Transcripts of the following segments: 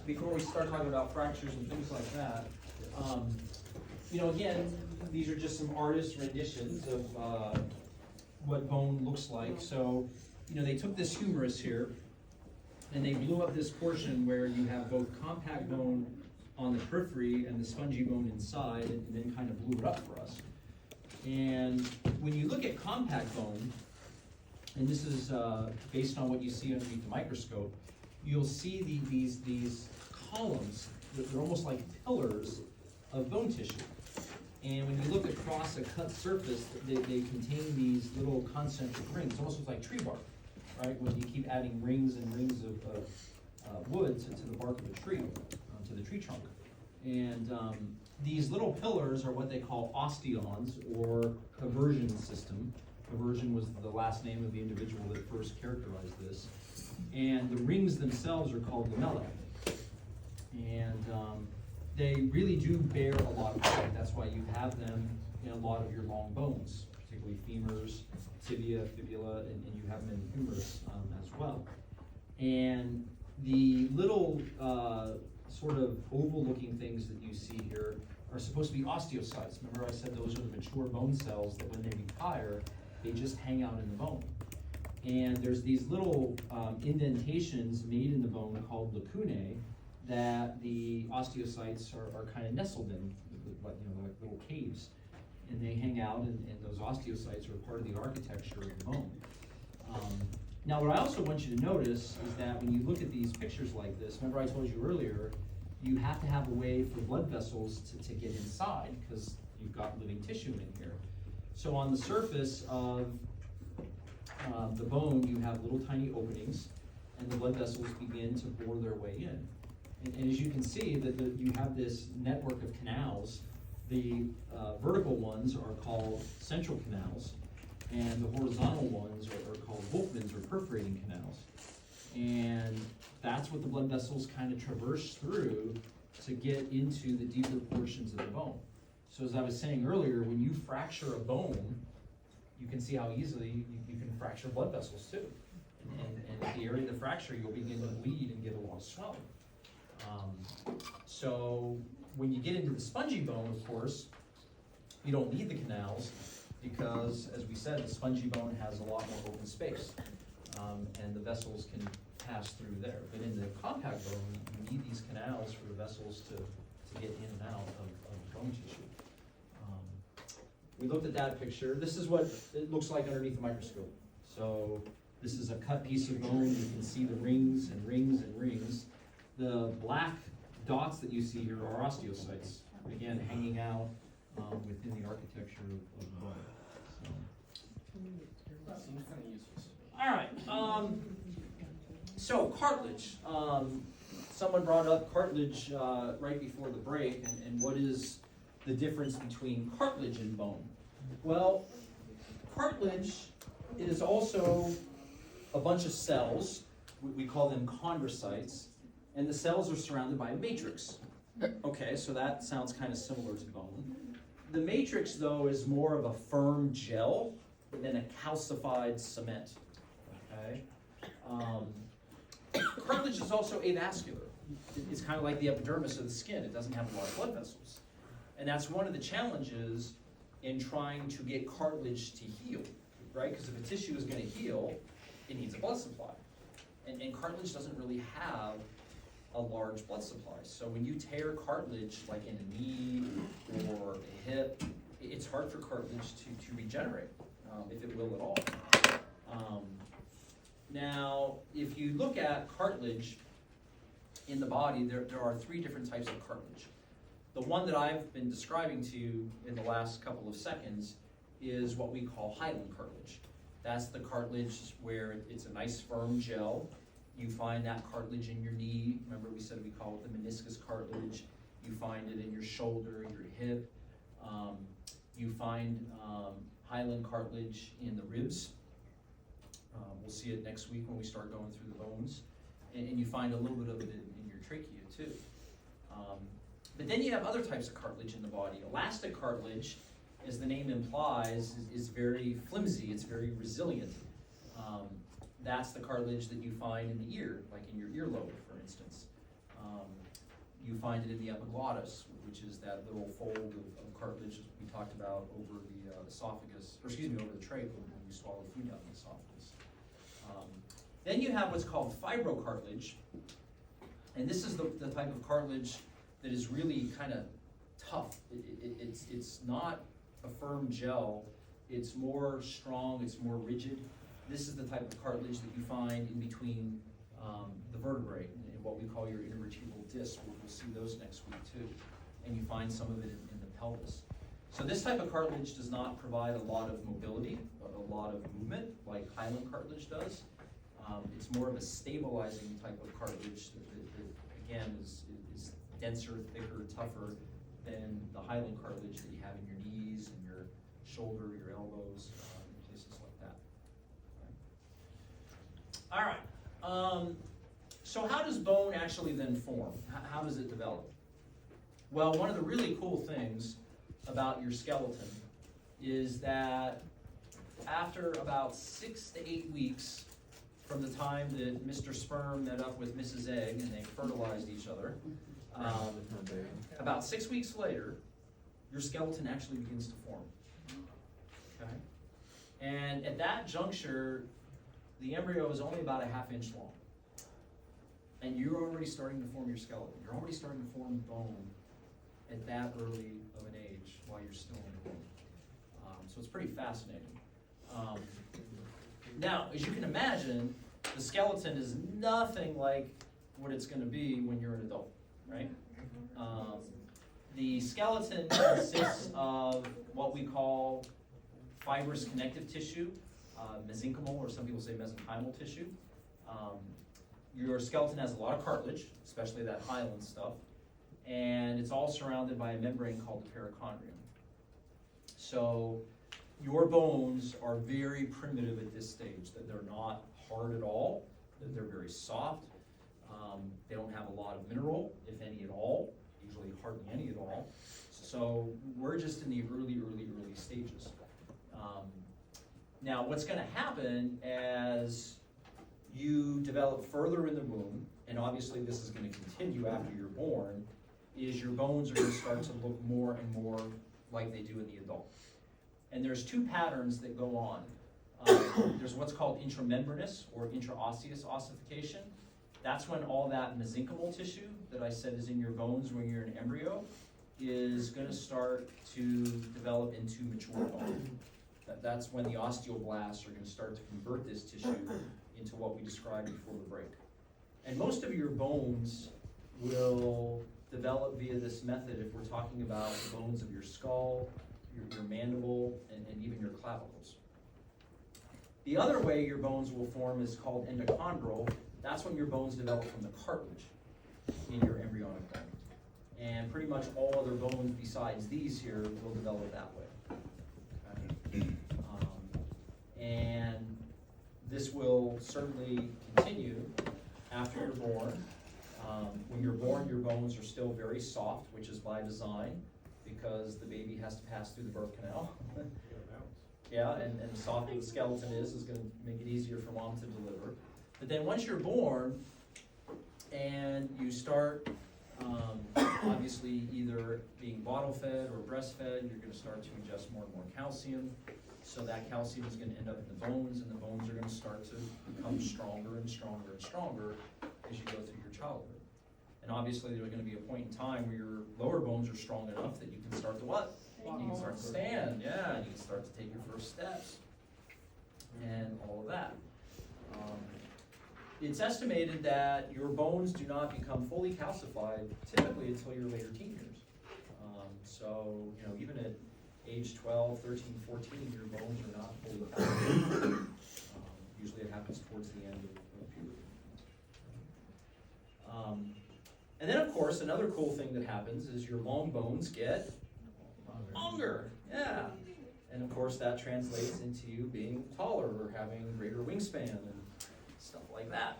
before we start talking about fractures and things like that, you know, again, these are just some artist renditions of what bone looks like. So, you know, they took this humerus here, and they blew up this portion where you have both compact bone on the periphery and the spongy bone inside, and then kind of blew it up for us. And when you look at compact bone, and this is based on what you see underneath the microscope, you'll see these columns. They're almost like pillars of bone tissue. And when you look across a cut surface, they contain these little concentric rings. It almost looks like tree bark, right? When you keep adding rings and rings of wood to the bark of a tree, to the tree trunk. And these little pillars are what they call osteons, or Haversian system. Haversian was the last name of the individual that first characterized this. And the rings themselves are called lamellae. And they really do bear a lot of weight. That's why you have them in a lot of your long bones, particularly femurs, tibia, fibula, and you have them in the humerus as well. And the little sort of oval-looking things that you see here are supposed to be osteocytes. Remember I said those are the mature bone cells that when they retire, they just hang out in the bone. And there's these little indentations made in the bone called lacunae that the osteocytes are kind of nestled in, like little caves. And they hang out, and those osteocytes are part of the architecture of the bone. Now what I also want you to notice is that when you look at these pictures like this, remember I told you earlier, you have to have a way for blood vessels to get inside, because you've got living tissue in here. So on the surface of the bone, you have little tiny openings, and the blood vessels begin to bore their way in. And as you can see, that you have this network of canals. The vertical ones are called central canals, and the horizontal ones are called Wolfman's, or perforating canals. And that's what the blood vessels kind of traverse through to get into the deeper portions of the bone. So as I was saying earlier, when you fracture a bone, you can see how easily you can fracture blood vessels too. And at the area of the fracture, you'll begin to bleed and get a lot of swelling. So when you get into the spongy bone, of course, you don't need the canals, because, as we said, the spongy bone has a lot more open space, and the vessels can pass through there. But in the compact bone, you need these canals for the vessels to get in and out of bone tissue. We looked at that picture. This is what it looks like underneath the microscope. So this is a cut piece of bone. You can see the rings and rings and rings. The black dots that you see here are osteocytes, again, hanging out within the architecture of the bone. That seems kind of useless. All right. So cartilage. Someone brought up cartilage right before the break, and what is the difference between cartilage and bone? Well, cartilage is also a bunch of cells. We call them chondrocytes, and the cells are surrounded by a matrix. Okay, so that sounds kind of similar to bone. The matrix, though, is more of a firm gel than a calcified cement. Okay. Cartilage is also avascular. It's kind of like the epidermis of the skin. It doesn't have a lot of blood vessels. And that's one of the challenges in trying to get cartilage to heal, right? Because if a tissue is going to heal, it needs a blood supply. And cartilage doesn't really have a large blood supply. So when you tear cartilage, like in a knee or a hip, it's hard for cartilage to regenerate, if it will at all. Now, if you look at cartilage in the body, there are three different types of cartilage. The one that I've been describing to you in the last couple of seconds is what we call hyaline cartilage. That's the cartilage where it's a nice firm gel. You find that cartilage in your knee. Remember we said we call it the meniscus cartilage. You find it in your shoulder, your hip. You find hyaline cartilage in the ribs. We'll see it next week when we start going through the bones. And you find a little bit of it in your trachea too. But then you have other types of cartilage in the body. Elastic cartilage, as the name implies, is very flimsy. It's very resilient. That's the cartilage that you find in the ear, like in your earlobe, for instance. find it in the epiglottis, which is that little fold of cartilage we talked about over the esophagus, or excuse me, over the trach when you swallow food down the esophagus. Then you have what's called fibrocartilage, and this is the type of cartilage that is really kind of tough. It's not a firm gel, it's more strong, it's more rigid. This is the type of cartilage that you find in between the vertebrae, and what we call your intervertebral disc. We'll see those next week too. And you find some of it in the pelvis. So this type of cartilage does not provide a lot of mobility, a lot of movement, like hyaline cartilage does. It's more of a stabilizing type of cartilage that again, is denser, thicker, tougher than the hyaline cartilage that you have in your knees and your shoulder, your elbows, and places like that. All right. So how does bone actually then form? How does it develop? Well, one of the really cool things about your skeleton is that after about 6 to 8 weeks from the time that Mr. Sperm met up with Mrs. Egg and they fertilized each other, about 6 weeks later, your skeleton actually begins to form. Okay? And at that juncture, the embryo is only about a ½ inch long. And you're already starting to form your skeleton. You're already starting to form bone at that early of an age while you're still in the womb. So it's pretty fascinating. Now, as you can imagine, the skeleton is nothing like what it's going to be when you're an adult, right? The skeleton consists of what we call fibrous connective tissue, mesenchymal, or some people say mesenchymal tissue. Your skeleton has a lot of cartilage, especially that hyaline stuff, and it's all surrounded by a membrane called the perichondrium. So your bones are very primitive at this stage, that they're not hard at all, that they're very soft. They don't have a lot of mineral, if any at all, usually hardly any at all. So we're just in the early stages. Now what's going to happen as you develop further in the womb, and obviously this is going to continue after you're born, is your bones are going to start to look more and more like they do in the adult. And there's two patterns that go on. There's what's called intramembranous or intraosseous ossification. That's when all that mesenchymal tissue that I said is in your bones when you're an embryo is going to start to develop into mature bone. That's when the osteoblasts are going to start to convert this tissue into what we described before the break. And most of your bones will develop via this method if we're talking about the bones of your skull, your mandible, and even your clavicles. The other way your bones will form is called endochondral. That's when your bones develop from the cartilage in your embryonic bone. And pretty much all other bones besides these here will develop that way. Okay? And this will certainly continue after you're born. When you're born, your bones are still very soft, which is by design, because the baby has to pass through the birth canal. Yeah, and the softer the skeleton is going to make it easier for mom to deliver. But then once you're born and you start obviously either being bottle fed or breastfed, you're going to start to ingest more and more calcium. So that calcium is going to end up in the bones, and the bones are going to start to become stronger and stronger and stronger as you go through your childhood. And obviously there's going to be a point in time where your lower bones are strong enough that you can start to what? You can start to stand, yeah, and you can start to take your first steps and all of that. It's estimated that your bones do not become fully calcified typically until your later teen years. So, even at age 12, 13, 14, your bones are not fully calcified. Usually it happens towards the end of puberty. And then, of course, another cool thing that happens is your long bones get longer. Yeah. And, of course, that translates into you being taller or having greater wingspan and stuff like that.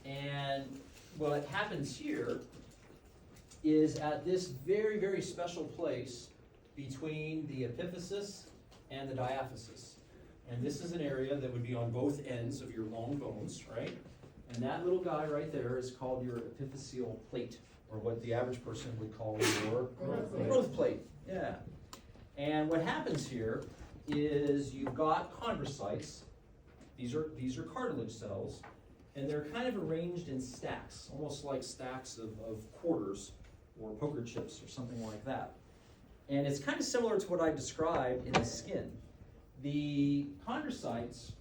And what happens here is at this very, very special place between the epiphysis and the diaphysis. And this is an area that would be on both ends of your long bones, right? And that little guy right there is called your epiphyseal plate, or what the average person would call your growth plate. Yeah. And what happens here is you've got chondrocytes. These are cartilage cells, and they're kind of arranged in stacks, almost like stacks of quarters or poker chips or something like that. And it's kind of similar to what I described in the skin. The chondrocytes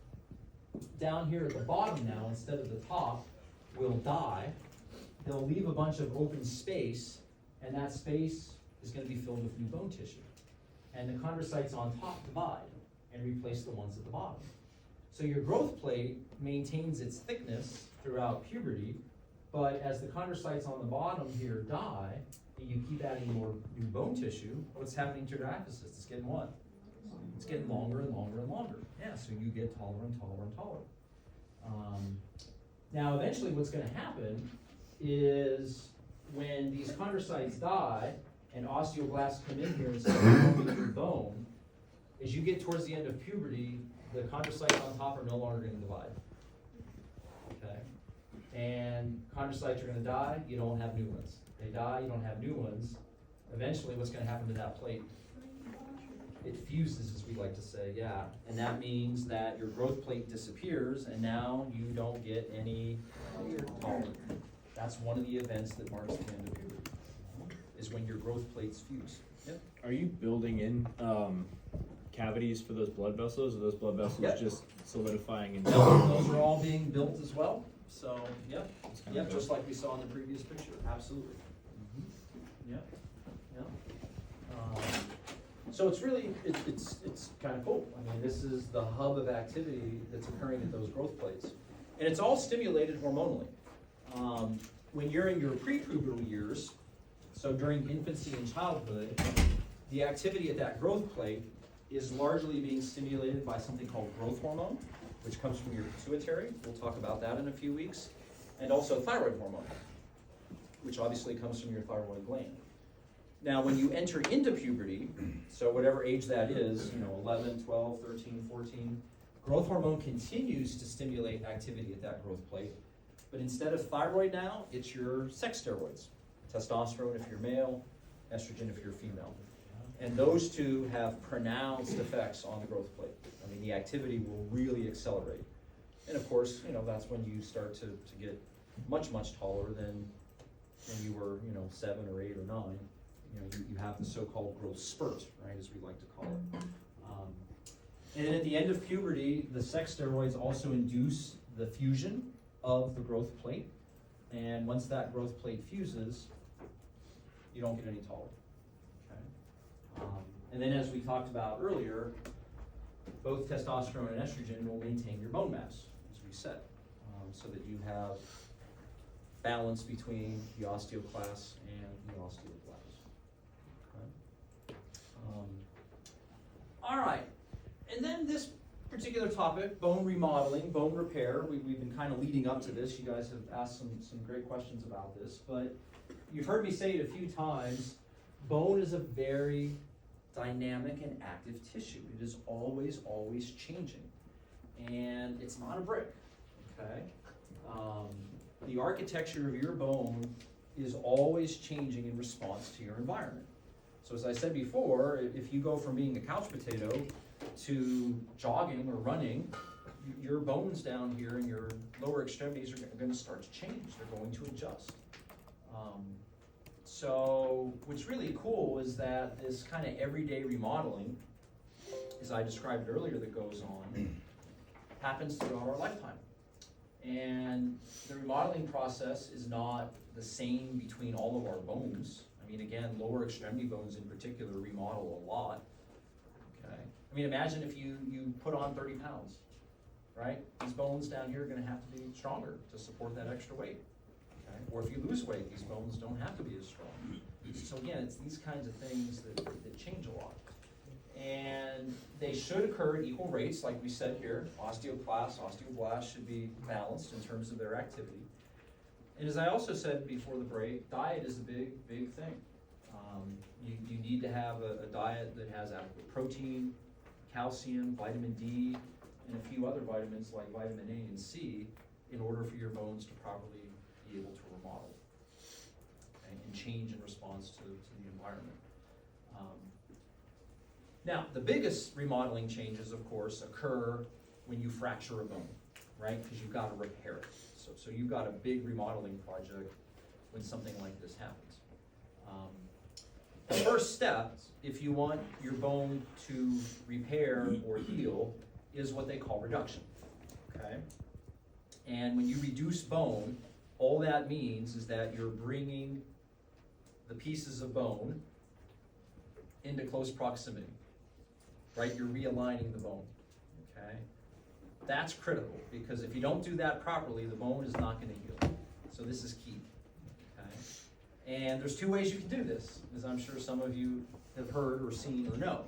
down here at the bottom now, instead of the top, will die. They'll leave a bunch of open space, and that space is going to be filled with new bone tissue. And the chondrocytes on top divide and replace the ones at the bottom. So your growth plate maintains its thickness throughout puberty, but as the chondrocytes on the bottom here die, and you keep adding more new bone tissue, what's happening to your diaphysis? It's getting what? It's getting longer and longer and longer. Yeah, so you get taller and taller and taller. Now, eventually what's going to happen is when these chondrocytes die and osteoblasts come in here and start forming your bone, as you get towards the end of puberty, the chondrocytes on top are no longer going to divide. Okay? And chondrocytes are going to die, you don't have new ones. They die, you don't have new ones. Eventually, what's going to happen to that plate? It fuses, as we like to say, yeah. And that means that your growth plate disappears, and now you don't get any taller. That's one of the events that marks the end of puberty, is when your growth plates fuse. Yep. Are you building in cavities for those blood vessels, or those blood vessels Yep. just solidifying and Those are all being built as well. So, yep, kind yep, of just like we saw in the previous picture, absolutely. Yep, yep. So it's really, it's kind of cool. I mean, this is the hub of activity that's occurring at those growth plates. And it's all stimulated hormonally. When you're in your prepubertal years, so during infancy and childhood, the activity at that growth plate is largely being stimulated by something called growth hormone, which comes from your pituitary. We'll talk about that in a few weeks. And also thyroid hormone, which obviously comes from your thyroid gland. Now, when you enter into puberty, so whatever age that is, 11, 12, 13, 14, growth hormone continues to stimulate activity at that growth plate. But instead of thyroid now, it's your sex steroids. Testosterone if you're male, estrogen if you're female. And those two have pronounced effects on the growth plate. I mean, the activity will really accelerate. And of course, that's when you start to get much, much taller than when you were, 7 or 8 or 9. You have the so-called growth spurt, right, as we like to call it. And then at the end of puberty, the sex steroids also induce the fusion of the growth plate. And once that growth plate fuses, you don't get any taller. Okay? And then as we talked about earlier, both testosterone and estrogen will maintain your bone mass, as we said, so that you have balance between the osteoclasts and the osteoblasts. Okay? All right, and then this particular topic, bone remodeling, bone repair, we've been kind of leading up to this. You guys have asked some great questions about this, but you've heard me say it a few times, bone is a very dynamic and active tissue. It is always, always changing. And it's not a brick, okay? The architecture of your bone is always changing in response to your environment. So as I said before, if you go from being a couch potato to jogging or running, your bones down here and your lower extremities are going to start to change. They're going to adjust. So what's really cool is that this kind of everyday remodeling, as I described earlier, that goes on, happens throughout our lifetime. And the remodeling process is not the same between all of our bones. I mean, again, lower extremity bones in particular remodel a lot. Okay. I mean, imagine if you put on 30 pounds, right? These bones down here are going to have to be stronger to support that extra weight. Okay? Or if you lose weight, these bones don't have to be as strong. So again, it's these kinds of things that change a lot. And they should occur at equal rates, like we said here. Osteoclasts, osteoblasts should be balanced in terms of their activity. And as I also said before the break, diet is a big, big thing. You need to have a diet that has adequate protein, calcium, vitamin D, and a few other vitamins like vitamin A and C in order for your bones to properly be able to remodel, okay, and change in response to the environment. Now, the biggest remodeling changes, of course, occur when you fracture a bone, right? Because you've got to repair it. So you've got a big remodeling project when something like this happens. The first step, if you want your bone to repair or heal, is what they call reduction, okay? And when you reduce bone, all that means is that you're bringing the pieces of bone into close proximity, right? You're realigning the bone, okay? That's critical, because if you don't do that properly, the bone is not gonna heal. So this is key, okay? And there's two ways you can do this, as I'm sure some of you have heard or seen or know.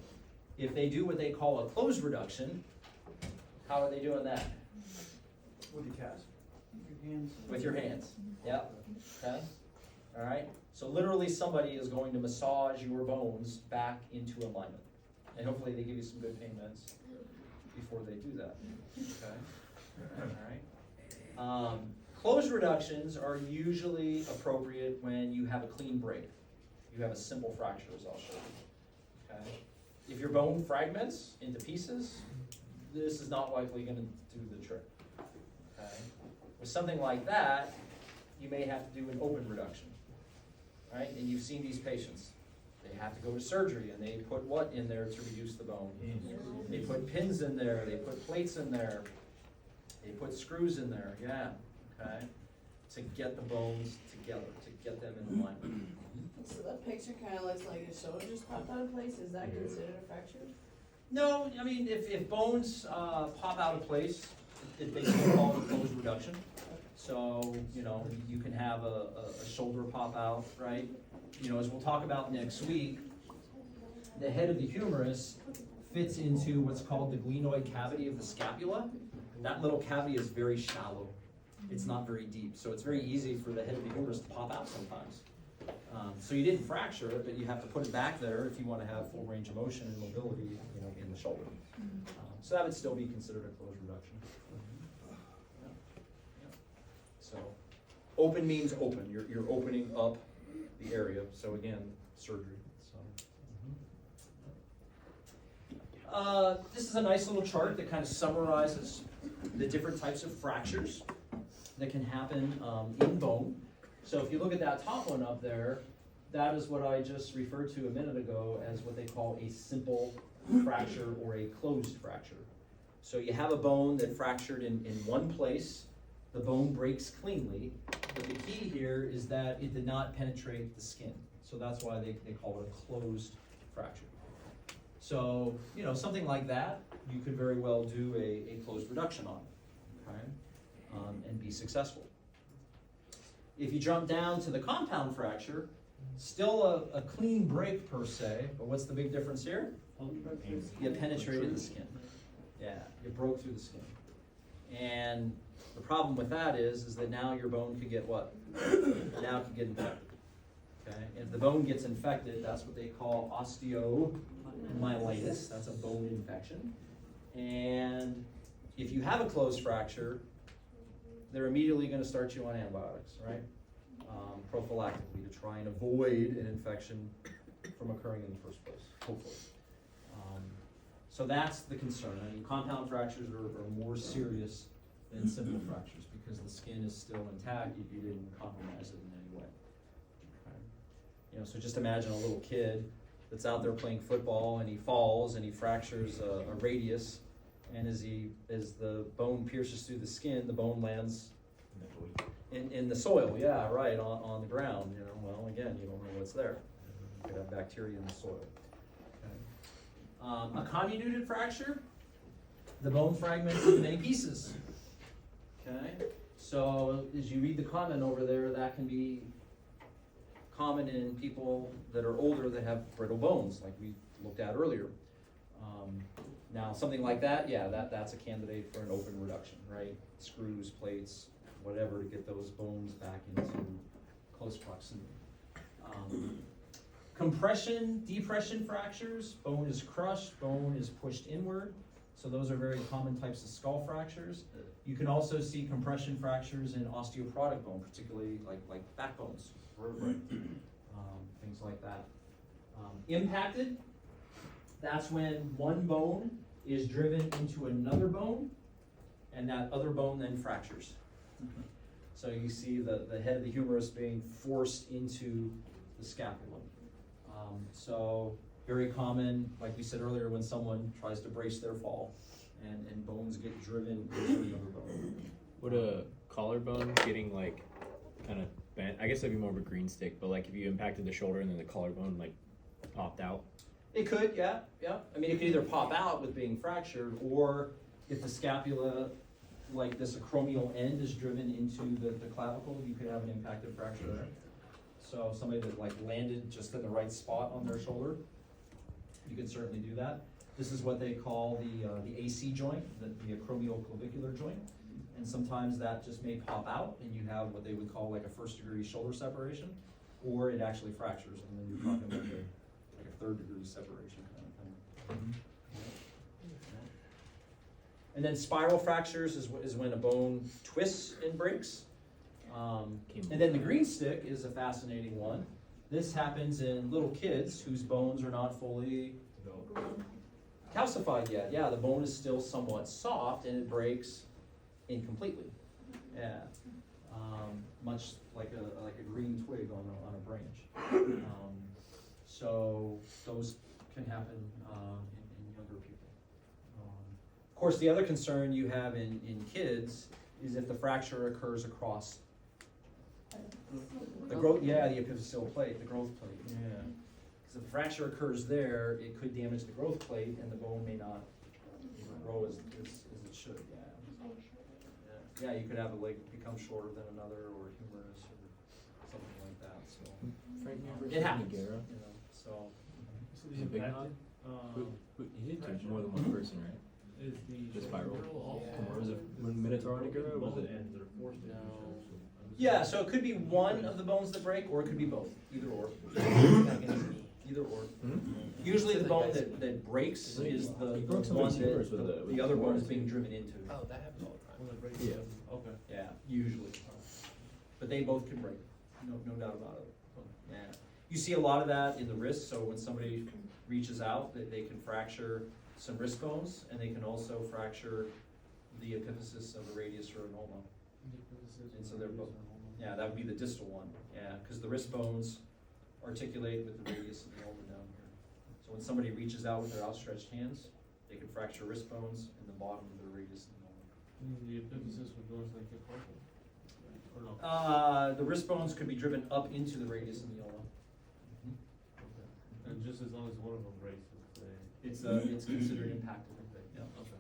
If they do what they call a closed reduction, how are they doing that? With your cast. Your hands. With your hands, yep, okay? All right, so literally somebody is going to massage your bones back into alignment. And hopefully they give you some good pain meds before they do that, okay? All right. Closed reductions are usually appropriate when you have a clean break. You have a simple fracture, as I'll show you, okay? If your bone fragments into pieces, this is not likely gonna do the trick, okay? With something like that, you may have to do an open reduction, right? And you've seen these patients. They have to go to surgery, and they put what in there to reduce the bone? They put pins in there, they put plates in there, they put screws in there, yeah, okay? To get the bones together, to get them in alignment. So that picture kind of looks like a shoulder just popped out of place. Is that considered a fracture? No, I mean, if bones pop out of place, they still call it a closed reduction. So, you know, you can have a shoulder pop out, right? You know, as we'll talk about next week, the head of the humerus fits into what's called the glenoid cavity of the scapula. That little cavity is very shallow. It's not very deep, so it's very easy for the head of the humerus to pop out sometimes. So you didn't fracture it, but you have to put it back there if you want to have full range of motion and mobility, you know, in the shoulder. So that would still be considered a closed reduction. Yeah. Yeah. So open means open. You're opening up the area. So again, surgery. So this is a nice little chart that kind of summarizes the different types of fractures that can happen in bone. So if you look at that top one up there, that is what I just referred to a minute ago as what they call a simple fracture or a closed fracture. So you have a bone that fractured in one place, the bone breaks cleanly, but the key here is that it did not penetrate the skin. So that's why they call it a closed fracture. So, you know, something like that, you could very well do a closed reduction on, okay, and be successful. If you jump down to the compound fracture, still a clean break per se, but what's the big difference here? You penetrated the skin. Yeah, you broke through the skin. And the problem with that is that now your bone could get what? Now it could get infected. Okay, and if the bone gets infected, that's what they call osteomyelitis. That's a bone infection. And if you have a closed fracture, they're immediately going to start you on antibiotics, right? Prophylactically, to try and avoid an infection from occurring in the first place, hopefully. So that's the concern. I mean, compound fractures are more serious than simple fractures because the skin is still intact. You didn't compromise it in any way. Okay. You know, so just imagine a little kid that's out there playing football and he falls and he fractures a radius, and as the bone pierces through the skin, the bone lands in the soil. Yeah, right, on the ground. You know, well, again, you don't know what's there. You could have bacteria in the soil. Okay. A comminuted fracture, the bone fragments into many pieces. Okay, so as you read the comment over there, that can be common in people that are older that have brittle bones, like we looked at earlier. Now, something like that, yeah, that's a candidate for an open reduction, right? Screws, plates, whatever, to get those bones back into close proximity. Compression, depression fractures, bone is crushed, bone is pushed inward. So those are very common types of skull fractures. You can also see compression fractures in osteoporotic bone, particularly like backbones, vertebrae, things like that. Impacted, that's when one bone is driven into another bone, and that other bone then fractures. So you see the head of the humerus being forced into the scapula. So very common, like we said earlier, when someone tries to brace their fall and bones get driven into another bone. Would a collarbone getting like kind of bent? I guess that'd be more of a green stick, but like if you impacted the shoulder and then the collarbone like popped out. It could, yeah. I mean, it could either pop out with being fractured, or if the scapula, like this acromial end, is driven into the clavicle, you could have an impacted fracture there. So somebody that like landed just in the right spot on their shoulder, you could certainly do that. This is what they call the AC joint, the acromioclavicular joint. And sometimes that just may pop out and you have what they would call like a first-degree shoulder separation, or it actually fractures, and then you're talking about like a third-degree separation kind of thing. And then spiral fractures is when a bone twists and breaks. And then the green stick is a fascinating one. This happens in little kids whose bones are not fully calcified yet. Yeah, the bone is still somewhat soft and it breaks incompletely. Yeah, much like a green twig on a branch. So those can happen in younger people. Of course, the other concern you have in kids is if the fracture occurs across the growth, the epiphyseal plate, the growth plate, Because if a fracture occurs there, it could damage the growth plate and the bone may not grow as it should, Yeah, you could have a leg become shorter than another, or humerus, or something like that, so. Frank, you ever It seen happens, Nagara? so. So Is it big impacted, He did to more than one person, right? is The spiral. Yeah. Or was it when Minotaur Nagara? Was it? Yeah, so it could be one of the bones that break, or it could be both, either or. Either or. Usually the bone that breaks is the He broke one somebody's humerus with that the the other bone is force. being driven into. Oh, that happens all the time. Yeah. Okay. Yeah, usually. But they both can break, no doubt about it. Yeah. You see a lot of that in the wrist, so when somebody reaches out, they can fracture some wrist bones, and they can also fracture the epiphysis of the radius or an ulna. And so they're both, yeah, that would be the distal one, yeah, because the wrist bones articulate with the radius of the ulna down here. So when somebody reaches out with their outstretched hands, they can fracture wrist bones in the bottom of the radius of the ulna. The epiphysis would go into like the carpal? Or no? The wrist bones could be driven up into the radius of the ulna. And just as long as one of them breaks, It's considered impacted. Yeah. Okay.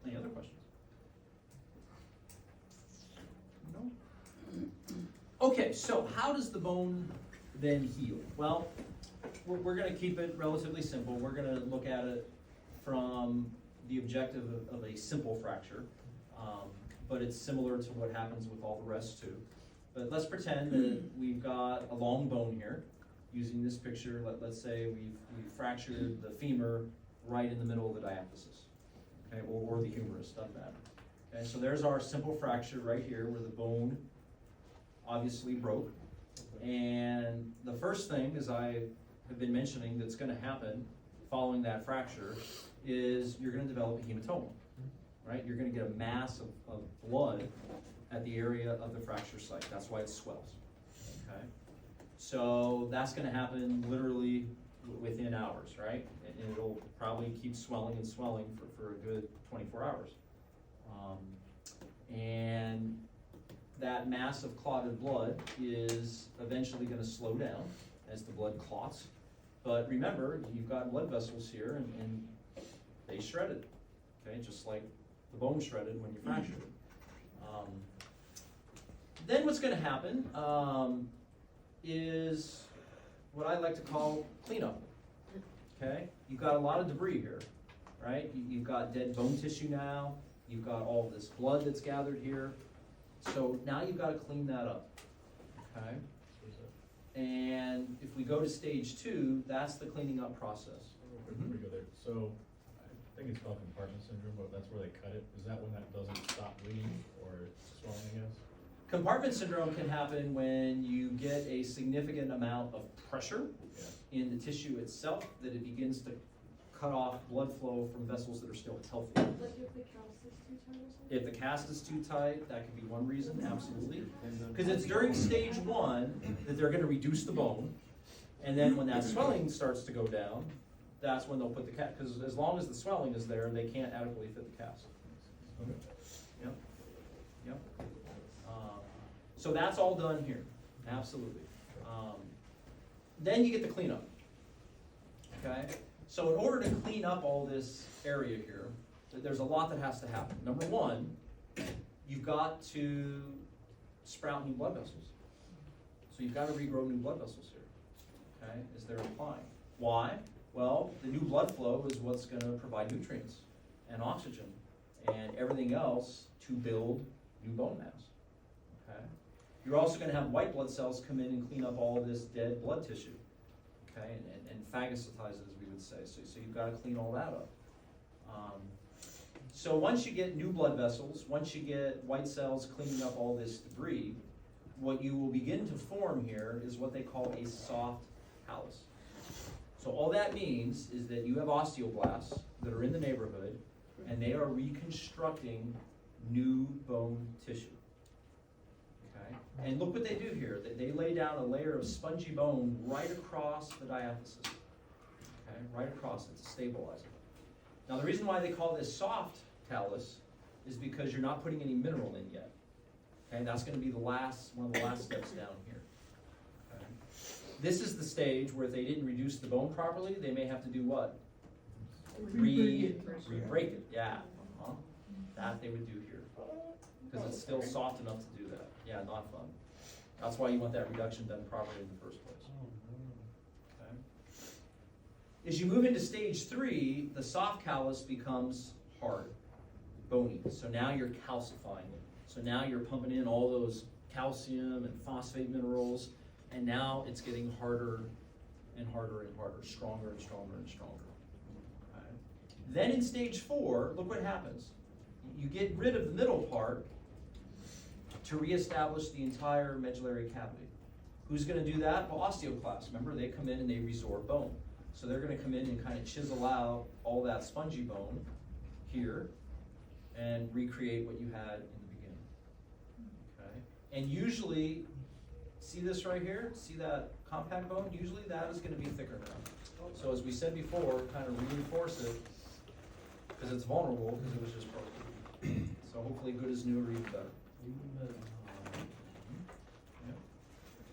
Any other questions? No? Okay, so how does the bone then heal? Well, we're gonna keep it relatively simple. We're gonna look at it from the objective of a simple fracture, but it's similar to what happens with all the rest too. But let's pretend that we've got a long bone here. Using this picture, let's say we've fractured the femur right in the middle of the diaphysis, okay, or the humerus, doesn't matter. Okay, so there's our simple fracture right here where the bone obviously broke. And the first thing, as I have been mentioning, that's gonna happen following that fracture is you're gonna develop a hematoma, right? You're gonna get a mass of blood at the area of the fracture site. That's why it swells, okay? So that's gonna happen literally within hours, right? And it'll probably keep swelling and swelling for a good 24 hours. And that mass of clotted blood is eventually gonna slow down as the blood clots. But remember, you've got blood vessels here and they shredded, okay? Just like the bone shredded when you fractured it. Then what's gonna happen is what I like to call cleanup, okay? You've got a lot of debris here, right? You've got dead bone tissue now, you've got all this blood that's gathered here, so now you've gotta clean that up, okay? And if we go to stage 2, that's the cleaning up process. Before we go there, so I think it's called compartment syndrome, but that's where they cut it. Is that when that doesn't stop bleeding or swelling, I guess? Compartment syndrome can happen when you get a significant amount of pressure Yeah. in the tissue itself, that it begins to cut off blood flow from vessels that are still healthy. Like if the cast is too tight or something? If the cast is too tight, that could be one reason, absolutely. Because it's during stage 1 that they're gonna reduce the bone, and then when that swelling starts to go down, that's when they'll put the cast, because as long as the swelling is there, they can't adequately fit the cast. Okay. Yep, yep. So that's all done here, absolutely. Then you get the cleanup, okay? So in order to clean up all this area here, there's a lot that has to happen. Number 1, you've got to sprout new blood vessels. So you've got to regrow new blood vessels here, okay, as they're applying. Why? Well, the new blood flow is what's gonna provide nutrients and oxygen and everything else to build new bone mass, okay? You're also gonna have white blood cells come in and clean up all of this dead blood tissue, okay, and phagocytize it, as we would say. So you've gotta clean all that up. So once you get new blood vessels, once you get white cells cleaning up all this debris, what you will begin to form here is what they call a soft callus. So all that means is that you have osteoblasts that are in the neighborhood, and they are reconstructing new bone tissue. Okay? And look what they do here. They lay down a layer of spongy bone right across the diaphysis. Okay? Right across it to stabilize it. Now the reason why they call this soft callus is because you're not putting any mineral in yet. Okay? That's going to be one of the last steps down here. Okay? This is the stage where if they didn't reduce the bone properly, they may have to do what? Re-break it, yeah. Uh-huh. That they would do here. Because it's still soft enough to do that. Yeah, not fun. That's why you want that reduction done properly in the first place. Okay. As you move into stage 3, the soft callus becomes hard, bony. So now you're calcifying it. So now you're pumping in all those calcium and phosphate minerals, and now it's getting harder and harder and harder, stronger and stronger and stronger. Okay. Then in stage 4, look what happens. You get rid of the middle part to reestablish the entire medullary cavity. Who's going to do that? Well, osteoclasts. Remember, they come in and they resorb bone. So they're going to come in and kind of chisel out all that spongy bone here and recreate what you had in the beginning. Okay? And usually, see this right here? See that compact bone? Usually that is going to be thicker now. So as we said before, kind of reinforce it because it's vulnerable because it was just broken. So hopefully good as new or even better. Yeah.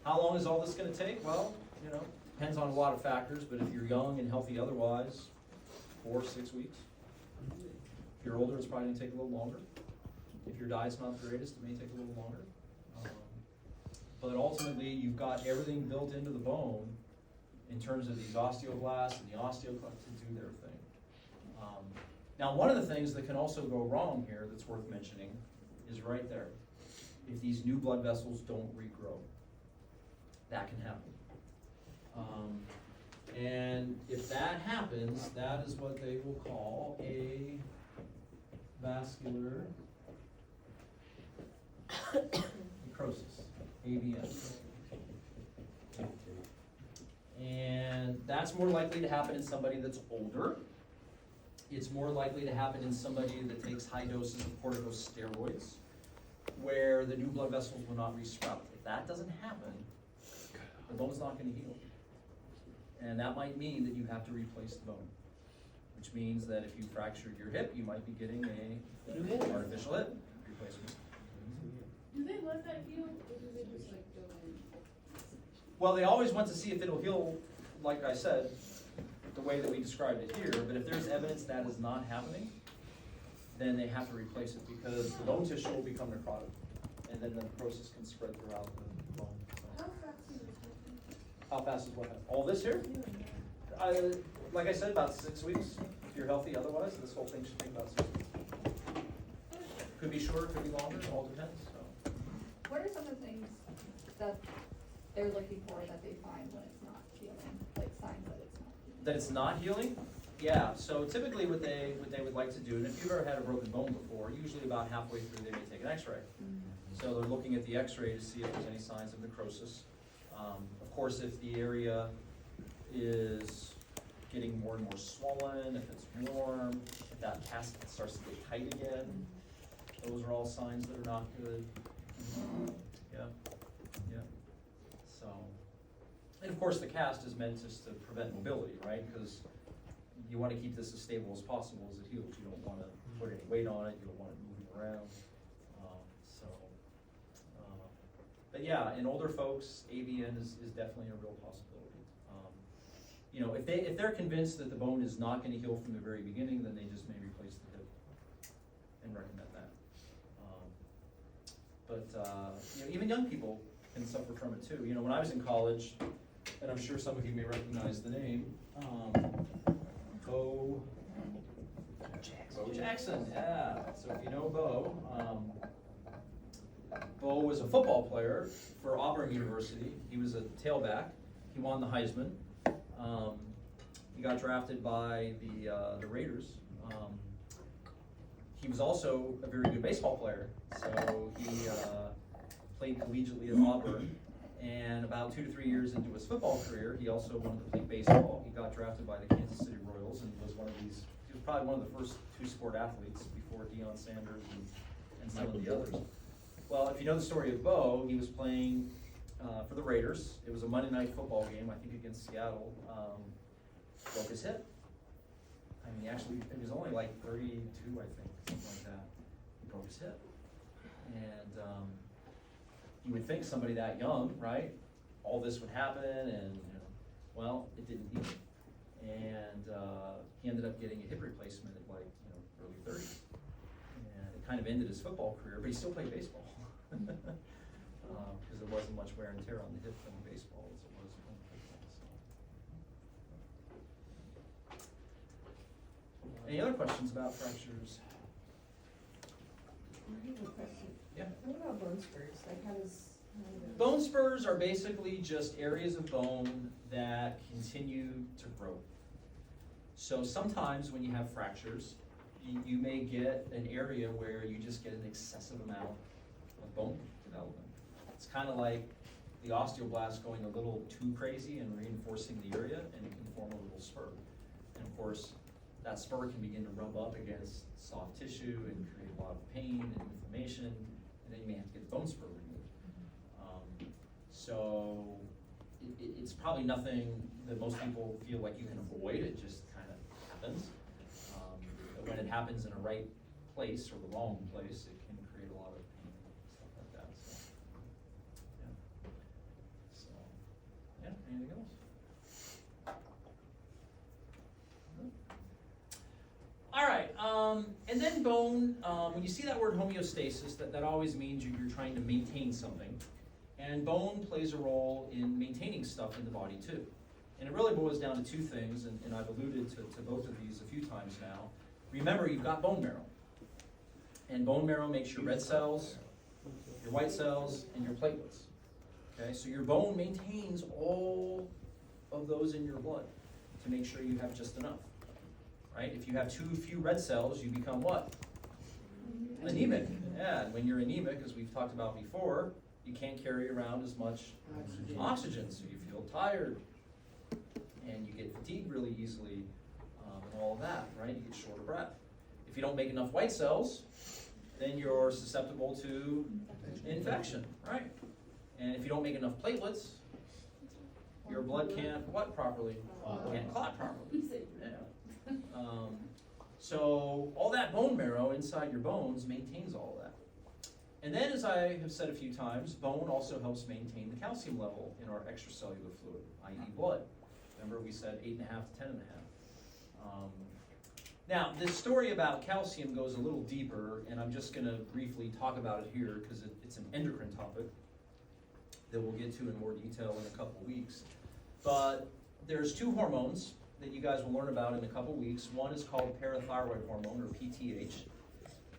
How long is all this going to take? Well, you know, depends on a lot of factors, but if you're young and healthy otherwise, 4 to 6 weeks. If you're older, it's probably going to take a little longer. If your diet's not the greatest, it may take a little longer. But ultimately, you've got everything built into the bone in terms of these osteoblasts and the osteoclasts to do their thing. Now, one of the things that can also go wrong here that's worth mentioning is right there. If these new blood vessels don't regrow, that can happen. And if that happens, that is what they will call a vascular necrosis, AVN. And that's more likely to happen in somebody that's older. It's more likely to happen in somebody that takes high doses of corticosteroids, where the new blood vessels will not resprout. If that doesn't happen, the bone's not going to heal. And that might mean that you have to replace the bone, which means that if you fractured your hip, you might be getting a artificial hip replacement. Do they let that heal, or do they just like go in? Well, they always want to see if it'll heal, like I said, the way that we described it here, but if there's evidence that is not happening, then they have to replace it because the bone tissue will become necrotic, and then the necrosis can spread throughout the bone. So, How fast is this happening? how fast is what? All this here? Like I said, about 6 weeks. If you're healthy otherwise, this whole thing should take about 6 weeks. Could be shorter, could be longer, it all depends. So. What are some of the things that they're looking for that they find when it's not healing, like signs that it's not healing. That it's not healing? Yeah, so typically what they would like to do, and if you've ever had a broken bone before, usually about halfway through they may take an x-ray. So they're looking at the x-ray to see if there's any signs of necrosis. Of course, if the area is getting more and more swollen, if it's warm, if that cast starts to get tight again, those are all signs that are not good. Yeah, yeah. So, and of course the cast is meant just to prevent mobility, right? Because you want to keep this as stable as possible as it heals. You don't want to put any weight on it. You don't want it moving around. But yeah, in older folks, AVN is definitely a real possibility. You know, if they're convinced that the bone is not going to heal from the very beginning, then they just may replace the hip and recommend that. You know, even young people can suffer from it too. You know, when I was in college, and I'm sure some of you may recognize the name, Bo Jackson, yeah. So if you know Bo, Bo was a football player for Auburn University. He was a tailback. He won the Heisman. He got drafted by the Raiders. He was also a very good baseball player. So he played collegiately at Auburn. And about 2 to 3 years into his football career, he also wanted to play baseball. He got drafted by the Kansas City Royals and was he was probably one of the first 2-sport athletes before Deion Sanders and some of the others. Well, if you know the story of Bo, he was playing for the Raiders. It was a Monday night football game, I think against Seattle. Broke his hip. I mean, actually, it was only like 32, I think, something like that. He broke his hip. And you would think somebody that young, right? All this would happen, and you know, well, it didn't either. And he ended up getting a hip replacement at like early 30s, and it kind of ended his football career. But he still played baseball because there wasn't much wear and tear on the hip from baseball as it was from football. So. Any other questions about fractures? I have a question. Yeah. What about bone spurs? Like how does Bone spurs are basically just areas of bone that continue to grow. So sometimes when you have fractures, you may get an area where you just get an excessive amount of bone development. It's kind of like the osteoblast going a little too crazy and reinforcing the area, and it can form a little spur. And of course, that spur can begin to rub up against soft tissue and create a lot of pain and inflammation, and then you may have to get the bone spur removed. So it's probably nothing that most people feel like you can avoid. It just kind of happens. But when it happens in a right place or the wrong place, it can create a lot of pain and stuff like that. So yeah, anything else? All right, and then bone, when you see that word homeostasis, that always means you're trying to maintain something. And bone plays a role in maintaining stuff in the body too. And it really boils down to two things, and I've alluded to both of these a few times now. Remember, you've got bone marrow. And bone marrow makes your red cells, your white cells, and your platelets. Okay, so your bone maintains all of those in your blood to make sure you have just enough. Right? If you have too few red cells, you become what? Anemic. Yeah, and when you're anemic, as we've talked about before, you can't carry around as much oxygen, so you feel tired, and you get fatigued really easily, and all of that, right? You get short of breath. If you don't make enough white cells, then you're susceptible to infection, right? And if you don't make enough platelets, your blood can't what properly? Can't clot properly. Yeah. So all that bone marrow inside your bones maintains all of that. And then, as I have said a few times, bone also helps maintain the calcium level in our extracellular fluid, i.e. blood. Remember we said 8.5 to 10.5. Now, this story about calcium goes a little deeper, and I'm just going to briefly talk about it here because it's an endocrine topic that we'll get to in more detail in a couple weeks. But there's two hormones that you guys will learn about in a couple weeks. One is called parathyroid hormone, or PTH.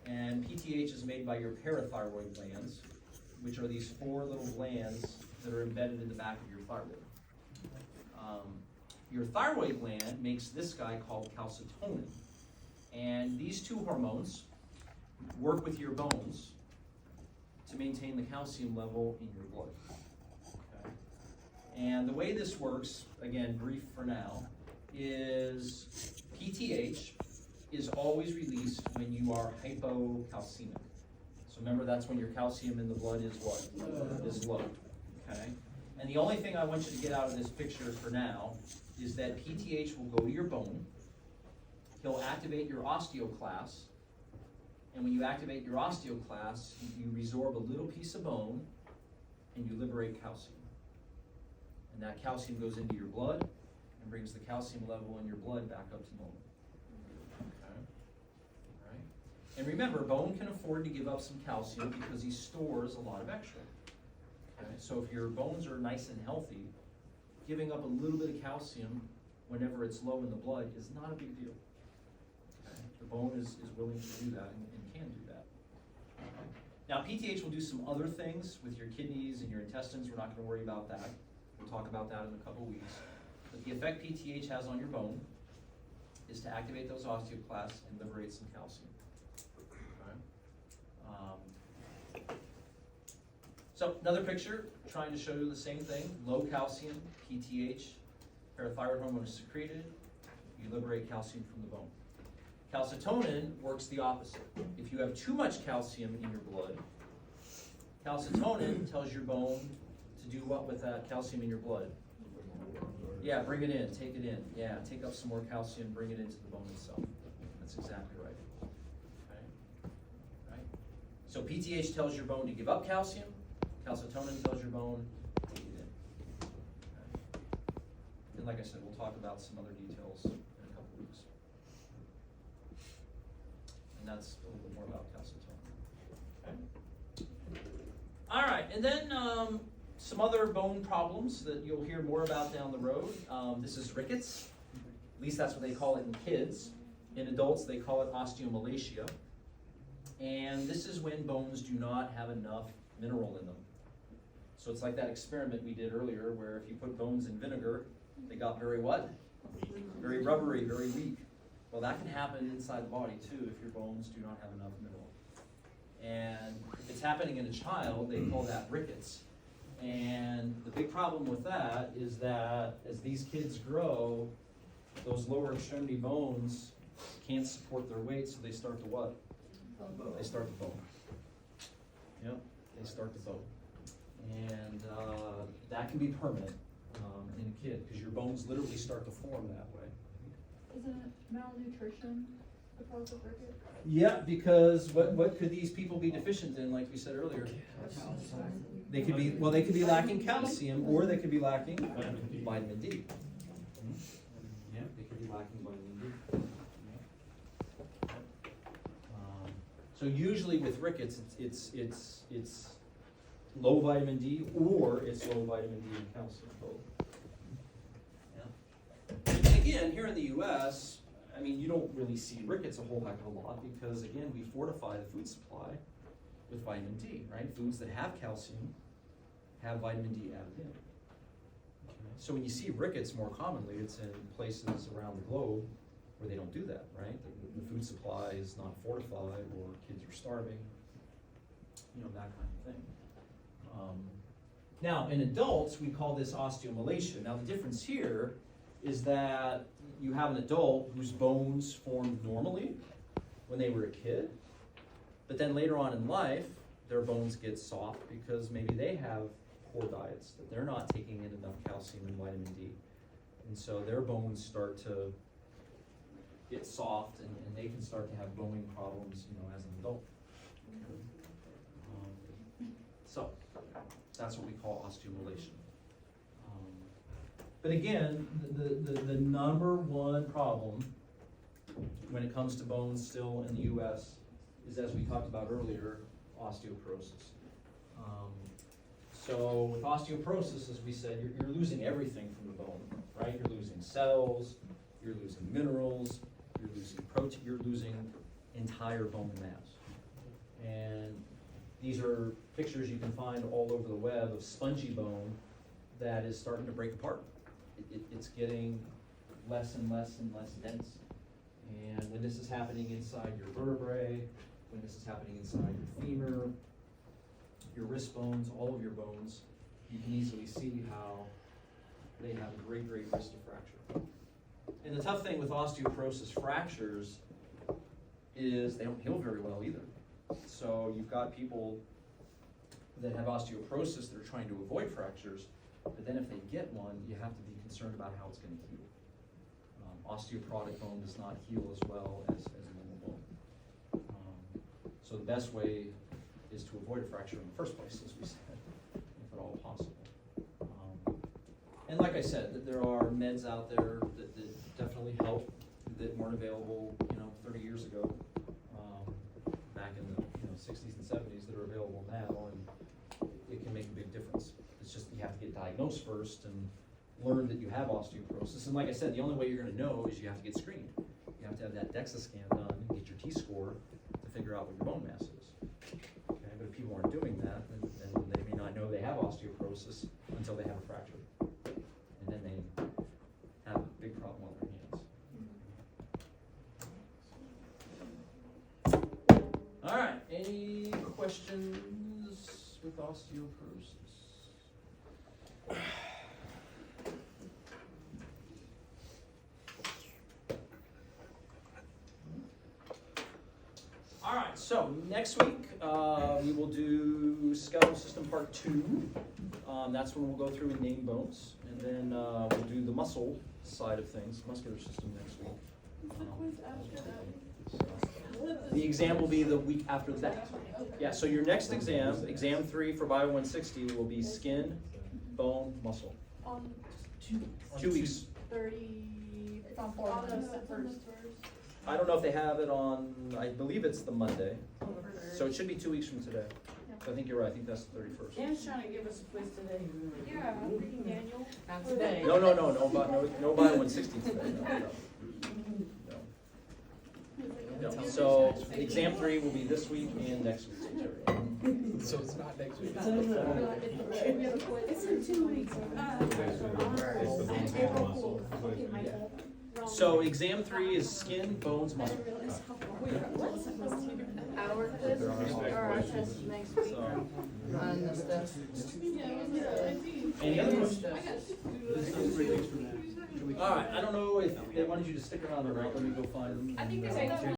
And PTH is made by your parathyroid glands, which are these 4 little glands that are embedded in the back of your thyroid. Your thyroid gland makes this guy called calcitonin. And these two hormones work with your bones to maintain the calcium level in your blood. Okay? And the way this works, again, brief for now, is PTH is always released when you are hypocalcemic. So remember, that's when your calcium in the blood is what? Is low. Okay? And the only thing I want you to get out of this picture for now is that PTH will go to your bone. He'll activate your osteoclast. And when you activate your osteoclast, you resorb a little piece of bone and you liberate calcium. And that calcium goes into your blood and brings the calcium level in your blood back up to normal. Okay? All right. And remember, bone can afford to give up some calcium because he stores a lot of extra. Okay? So if your bones are nice and healthy, giving up a little bit of calcium whenever it's low in the blood is not a big deal. Okay? The bone is willing to do that and can do that. Okay? Now, PTH will do some other things with your kidneys and your intestines. We're not going to worry about that. We'll talk about that in a couple weeks. But the effect PTH has on your bone is to activate those osteoclasts and liberate some calcium. Okay? So another picture trying to show you the same thing. Low calcium, PTH, parathyroid hormone is secreted. You liberate calcium from the bone. Calcitonin works the opposite. If you have too much calcium in your blood, calcitonin tells your bone to do what with that calcium in your blood? Yeah, bring it in, take it in. Yeah, take up some more calcium, bring it into the bone itself. That's exactly right. Okay. Right? So PTH tells your bone to give up calcium. Calcitonin tells your bone to take it in. Okay. And like I said, we'll talk about some other details in a couple weeks. And that's a little bit more about calcitonin. Okay. All right, and then some other bone problems that you'll hear more about down the road. This is rickets. At least that's what they call it in kids. In adults, they call it osteomalacia. And this is when bones do not have enough mineral in them. So it's like that experiment we did earlier where if you put bones in vinegar, they got very what? Very rubbery, very weak. Well, that can happen inside the body too if your bones do not have enough mineral. And if it's happening in a child, they call that rickets. And the big problem with that is that as these kids grow, those lower extremity bones can't support their weight, so they start to what? They start to bone. Yep, they start to bone. And that can be permanent in a kid because your bones literally start to form that way. Isn't it malnutrition the cause of rickets? Yeah, because what could these people be deficient in, like we said earlier? They could be, well, they could be lacking calcium, or they could be lacking vitamin D. Yeah, they could be lacking vitamin D. So usually with rickets, it's low vitamin D, or it's low vitamin D and calcium both. Yeah. And again, here in the U.S., I mean, you don't really see rickets a whole heck of a lot because, again, we fortify the food supply with vitamin D, right? Foods that have calcium have vitamin D added in. Okay. So when you see rickets more commonly, it's in places around the globe where they don't do that, right? The food supply is not fortified or kids are starving, you know, that kind of thing. Now, in adults, we call this osteomalacia. Now, the difference here is that you have an adult whose bones formed normally when they were a kid, but then later on in life, their bones get soft because maybe they have poor diets, that they're not taking in enough calcium and vitamin D. And so their bones start to get soft and they can start to have bone problems, you know, as an adult. So that's what we call osteomalacia. But again, the number one problem when it comes to bones still in the U.S. is, as we talked about earlier, osteoporosis. So with osteoporosis, as we said, you're losing everything from the bone, right? You're losing cells, you're losing minerals, you're losing protein, you're losing entire bone mass. And These are pictures you can find all over the web of spongy bone that is starting to break apart. It's getting less and less and less dense. And when this is happening inside your vertebrae, when this is happening inside your femur, your wrist bones, all of your bones, you can easily see how they have a great, great risk of fracture. And the tough thing with osteoporosis fractures is they don't heal very well either. So you've got people that have osteoporosis that are trying to avoid fractures, but then if they get one, you have to be concerned about how it's going to heal. Osteoporotic bone does not heal as well as normal bone. So the best way is to avoid a fracture in the first place, as we said, if at all possible. And like I said, there are meds out there that definitely help that weren't available, 30 years ago, back in the 60s and 70s that are available now, and it can make a big difference. It's just you have to get diagnosed first and learn that you have osteoporosis. And like I said, the only way you're going to know is you have to get screened. You have to have that DEXA scan done and get your T-score to figure out what your bone mass is. Okay, but if people aren't doing that, then they may not know they have osteoporosis until they have a fracture. And then they have a big problem on their hands. All right, any questions with osteoporosis? All right, so next week we will do skeletal system part 2. That's when we'll go through and name bones, and then we'll do the muscle side of things, muscular system next week. The exam will be the week after that. Yeah, so your next exam, exam 3 for Bio 160, will be skin, bone, muscle. 2 weeks. 30, it's on 4 August months. first. I don't know if they have it on, I believe it's the Monday. So it should be 2 weeks from today. So I think you're right, I think that's the 31st. Dan's trying to give us a quiz today. Yeah, I'm reading Daniel. Not today. No Bio 160 today, no. So exam 3 will be this week and next week's material. So it's not next week. It's in 2 weeks. So exam 3 is skin, bones, muscle. Our quiz or our test next week So, on the stuff. any other questions? I got 3 weeks from now. All right, I don't know if they wanted you to stick around or not. Let me go find them. I think they